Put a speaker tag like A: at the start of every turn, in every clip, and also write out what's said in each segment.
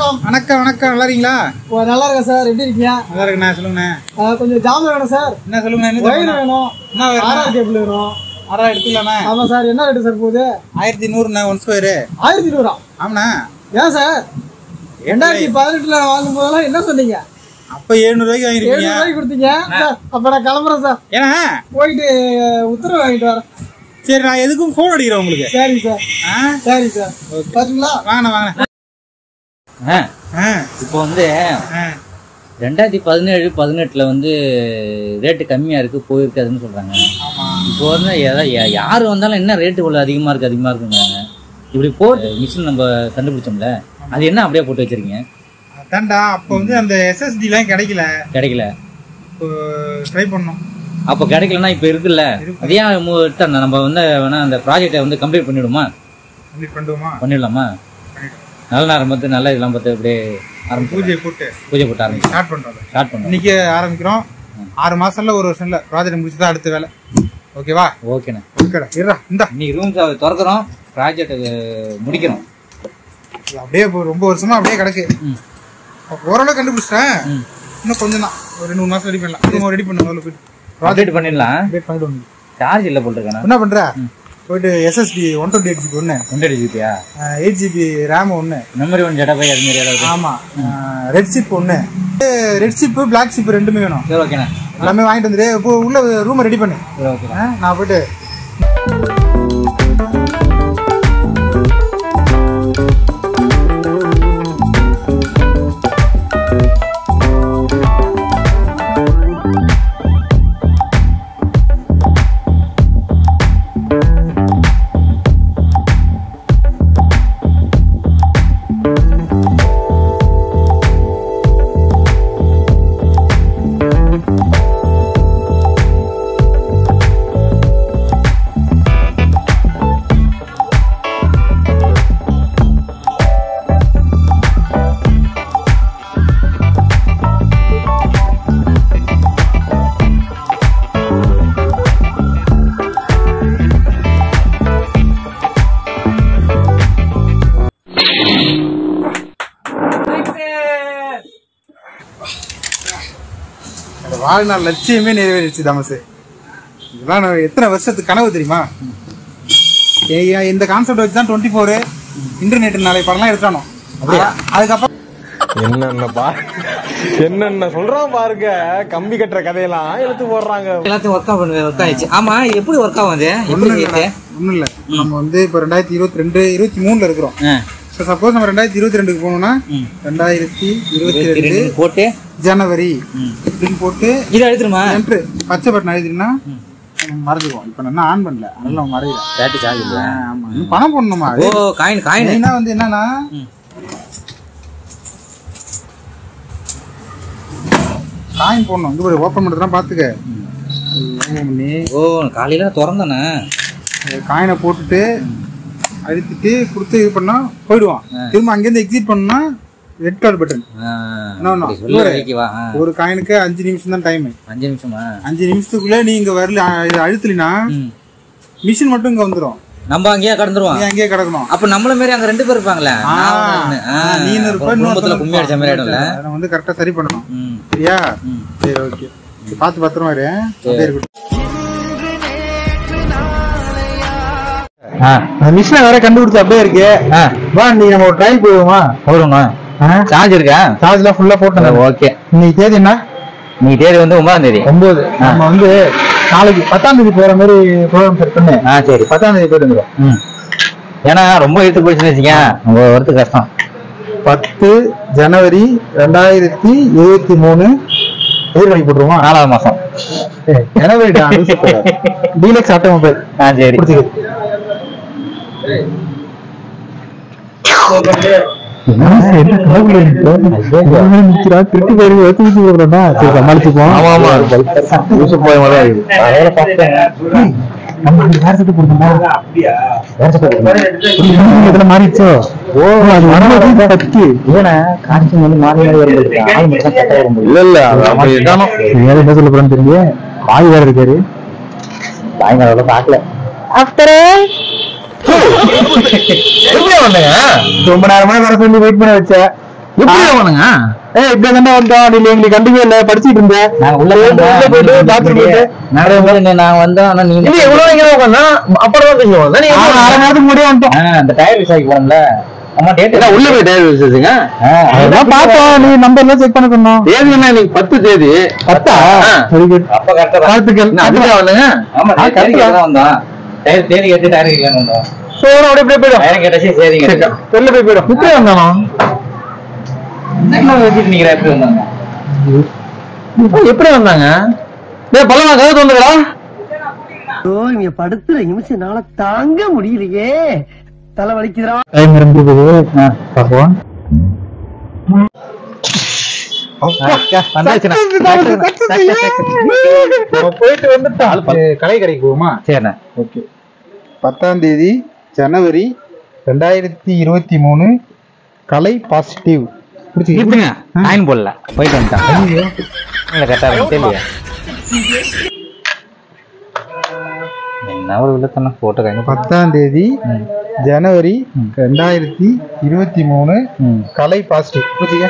A: வணக்கம்.
B: வணக்கம் வணக்கம். நல்லா இருக்கீங்களா?
A: நல்லா இருக்கேன் சார். எப்படி இருக்கீங்க?
B: நல்லா இருக்குண்ணா. சொல்லுங்கண்ணே.
A: கொஞ்சம் ஜாம் வேணும் சார்.
B: என்ன சொல்லுங்கண்ணா?
A: ஒயர் வேணும். என்ன ஆர்ஆர் கேபிள் வேணும்.
B: ஆர்ஆர் எடுத்துக்கலாண்ணா.
A: ஆமாம் சார். என்ன ரேட்டு சார் போகுது?
B: 1100 1 ஸ்கொயரு.
A: 1100.
B: ஆமாண்ணா.
A: ஏன் சார் 2018 வாங்கும் போதெல்லாம் என்ன சொன்னீங்க?
B: அப்ப 700 ரூபாய்க்கு வாங்கிருக்கீங்க.
A: 700 ரூபாய்க்கு கொடுத்தீங்க. அப்ப நான் கிளம்புறேன் சார்.
B: ஏன்னா
A: போயிட்டு உத்தரவு வாங்கிட்டு வரேன்.
B: சரி, நான் எதுக்கும் ஃபோன் அடிக்கிறேன் உங்களுக்கு.
A: சரி சார். சரி சார். பாத்தீங்களா?
B: வாங்கண்ணா வாங்கண்ணா.
C: இப்போ வந்து 2017-18 வந்து ரேட்டு கம்மியா இருக்கு, போயிருக்காதுன்னு சொல்றாங்க. இப்போ வந்து யாரு வந்தாலும் என்ன ரேட்டு இவ்வளவு அதிகமா இருக்குங்கிறாங்க. இப்படி போட்டு மிஷின் நம்ம கண்டுபிடிச்சோம்ல, அது என்ன அப்படியே போட்டு வச்சிருக்கீங்க?
B: அதான்டா, அப்போ வந்து அந்த எஸ்எஸ்டி எல்லாம் கிடைக்கல. ட்ரை பண்ணோம்.
C: அப்போ கிடைக்கலன்னா இப்போ இருக்குல்ல, அதே நம்ம வந்து வேணா அந்த ப்ராஜெக்டை வந்து கம்ப்ளீட் பண்ணிவிடுமா? பண்ணிடலாமா? நல்ல நேரம் பார்த்து நல்ல இதெல்லாம் பார்த்து அப்படியே பூஜை போட்டு ஆரம்பிச்சு ஸ்டார்ட் பண்ணுறோம். இன்னைக்கு ஆரம்பிக்கிறோம். 6 மாசம்ல 1 வருஷம்ல ப்ராஜெக்ட் முடிச்சு தான் அடுத்த வேலை. ஓகேவா? ஓகேண்ணா. ஓகேடா. இந்த இன்னைக்கு ரூம் திறக்கிறோம், ப்ராஜெக்ட் முடிக்கிறோம். அப்படியே ரொம்ப வருஷமா அப்படியே கிடக்கு. ஓரளவு கண்டுபிடிச்சிட்டேன். இன்னும் கொஞ்சம் தான், ஒரு 2 மாசம் ரெடி பண்ணலாம். ரெடி பண்ணுவோம். ப்ராஜெக்ட் பண்ணிடலாம். சார்ஜ் இல்லை போட்டுருக்கேன். என்ன பண்ற?
B: போயிட்டு SSD 128 GB
C: 128 GB
B: 8 GB RAM
C: memory 1 zettabyte அது மாதிரி ஏதாவது.
B: ஆமா. Red chip red chip black chip ரெண்டுமே வேணும்.
C: சரி, ஓகேண்ணா.
B: எல்லாமே வாங்கிட்டு வந்துரு. இப்போ உள்ள ரூமை ரெடி பண்ணு. ஓகே, நான் போயிட்டு வாழ்நாள் லட்சியமே நிறைவேறிடுச்சு தமசு. இதெல்லாம் எத்தனை வருஷத்துக்கு கனவு தெரியுமா? இந்த கான்செப்ட் வச்சு தான் 24 இன்டர்நெட் நாளை படம்லாம் எடுத்தானோ. அதுக்கப்புறம்
D: என்னென்ன சொல்றான் பாருங்க. கம்பி கட்டுற கதையெல்லாம் எடுத்து போடுறாங்க.
C: எல்லாத்தையும் ஒர்க் ஆயிடுச்சு. ஆமா, எப்படி ஒர்க் ஆகுது?
B: ஒன்றும் இல்லை. நம்ம வந்து இப்போ 2022 23 இருக்கிறோம். சப்போஸ் நம்ம 2022 போனோம்னா 2022
C: போட்டு
B: ஜனவரி அப்படின்னு போட்டு
C: இதை எழுத்துருமா?
B: பச்சை பட்டன் எழுதினா மறந்துடுவோம். இப்போ நான் ஆன் பண்ணல, அதனால மறையில. ஆமா, பணம் போடணுமா? காயின் வந்து என்னன்னா, காயின் போடணும். வந்து ஓப்பன் பண்ணுறதுலாம் பார்த்துக்க.
C: காலையில திறந்தானே
B: காயினை போட்டுட்டு அழுத்திட்டு கொடுத்து இது பண்ணா போயிடுவான். திரும்ப அங்கேருந்து எக்ஸிட் பண்ணா ரெட் கார்டு பட்டன். ஒரு காயினுக்கு 5 நிமிஷம் தான் டைம்.
C: 5 நிமிஷமா? 5
B: நிமிஷத்துக்குள்ள நீ இங்க வரல, அழுத்தலினா மிஷின் மட்டும் இங்க வந்துடும்.
C: நம்ம அங்கேயே கடந்துருவோம்.
B: அங்கேயே கிடக்கணும்.
C: அப்ப நம்மள மாதிரி அங்க 2 பேர் இருப்பாங்களே.
B: நீ
C: குடும்பத்துல கும்மி அடிச்ச மாதிரி ஆயிடும்ல.
B: அதை வந்து கரெக்டா சரி பண்ணணும். சரியா? சரி, ஓகே. பார்த்து பத்திரமா இரு. மிஷினை வேற கண்டுபிடிச்சு அப்படியே இருக்கு. வா, நீ நம்ம ஒரு ட்ரையல் போடுவோமா?
C: சார்ஜ் இருக்கா?
B: சார்ஜ்லாம் ஃபுல்லா போட்டேன்.
C: ஓகே.
B: இன்னைக்கு தேதி என்ன?
C: இன்னைக்கு தேதி வந்து 9ஆம் தேதி.
B: 9. நம்ம வந்து நாளைக்கு 10ஆம் தேதி போற மாதிரி ப்ரோக்ராம் செட் பண்ணு.
C: சரி,
B: 10ஆம் தேதி போயிட்டு வந்துடும்.
C: ஏன்னா ரொம்ப எடுத்து போயிடுச்சுன்னு வச்சுக்கேன், நம்ம வரது கஷ்டம்.
B: 10 ஜனவரி 2023 எதிர்கணி போட்டுருவோமா?
C: 4ஆவது மாசம்.
B: ஜனவரி டீலக்ஸ் ஆட்டோமொபைல்.
C: சரி,
B: சமாளிச்சுப்போம். மாறிச்சோ? என்ன சொல்ல போறேன்னு தெரியல. பாய் வேற இருக்காரு.
C: பாய்ங்களோட பாக்கல.
B: ரொம்ப நேரமா வர சொல்லி வெயிட் பண்ண வச்ச.
C: எப்படி வாங்க
A: இப்படி தானே வந்தோம், நீங்க எங்களுக்கு கண்டுக்கவே இல்ல, படிச்சுட்டு இருந்தேன்.
C: நாங்க உள்ள
A: போயிட்டு பாத்ரூம் போயிட்டு
C: நாங்க வந்தோம். ஆனா நீங்க
A: எவ்வளவு நேரம் உட்காந்தா அப்புறம் தான் பேசுவோம். அரை நேரத்துக்கு முன்னாடியே வந்துட்டோம்.
C: அந்த டயர் விசாரிக்க போனோம்ல. ஆமா டேட்
A: உள்ள போய் டயர் விசாரிச்சுங்க. அதான் பார்த்தோம், நீ நம்பர் எல்லாம் செக் பண்ண சொன்னோம். தேதினா இன்னைக்கு 10 தேதி. 10ஆ? Very good.
C: அப்ப கரெக்டா
A: வாழ்த்துக்கள். அதுதான் வந்துங்க.
C: ஆமா தேதி கேட்க தான் வந்தோம். டயர் தேதி கேட்டு டயர் கேட்க வந்தோம்.
A: சோறு அப்படியே போயிடும்.
C: டயர் கேட்டாச்சு சரிங்க.
A: வெளில போய் போயிடும். இப்படி வந்தானோ எப்படி வந்தாங்க? பல்லமா கதை தோந்துங்களா? இங்க படுத்துற நிமிஷம் தாங்க முடியலையே, தலை வலிக்குதுடா. டைம் இருந்தது பாப்போம்.
B: போயிட்டு வந்துட்டான். கலை கடைக்கு போகுமா?
C: சரிண்ணா.
B: ஓகே. 10ஆம் தேதி ஜனவரி 2023 கலை பாசிட்டிவ்.
C: இப்படிங்க காயின் போடல போயிட்டு வந்துட்டான். கரெக்டா தெரியல என்ன ஒரு வில்லத்தன போட்டோ காயின்.
B: 10ஆம் தேதி ஜனவரி 2023 கலை பாசிட்டிவ். புரியுங்க?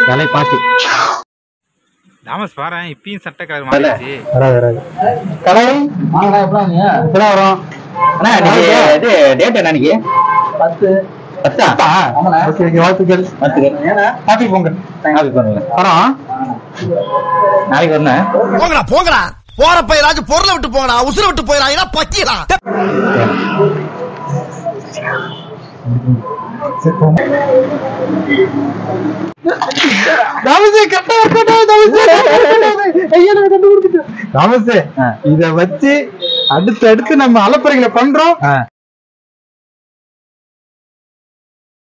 C: கலை பாசிட்டிவ்.
E: தாமஸ் பாரு இப்பயும் சட்டக்கார மாறிடுச்சு.
B: வராது. கலை
A: வாங்கடா, எப்படாங்க
B: இப்பதான் வரும்.
C: அண்ணா இது டேட் என்ன அன்னைக்கு? 10. 10ஆ? ஆமாண்ணா.
B: ஓகே ஓகே, வாழ்த்துக்கள்.
C: ஏன்னா
B: ஹாப்பி பொங்கல்.
C: ஹாப்பி பொங்கல்.
B: வரோம்.
C: நாளைக்கு வரணும்.
F: போங்கடா போங்கடா, போறப்ப ஏதாச்சும் பொருளை விட்டு போங்கடா, உசுர விட்டு போயிடா பச்சிடலாம்.
B: இத வச்சு அடுத்து நம்ம அலப்பறைகளை பண்றோம்.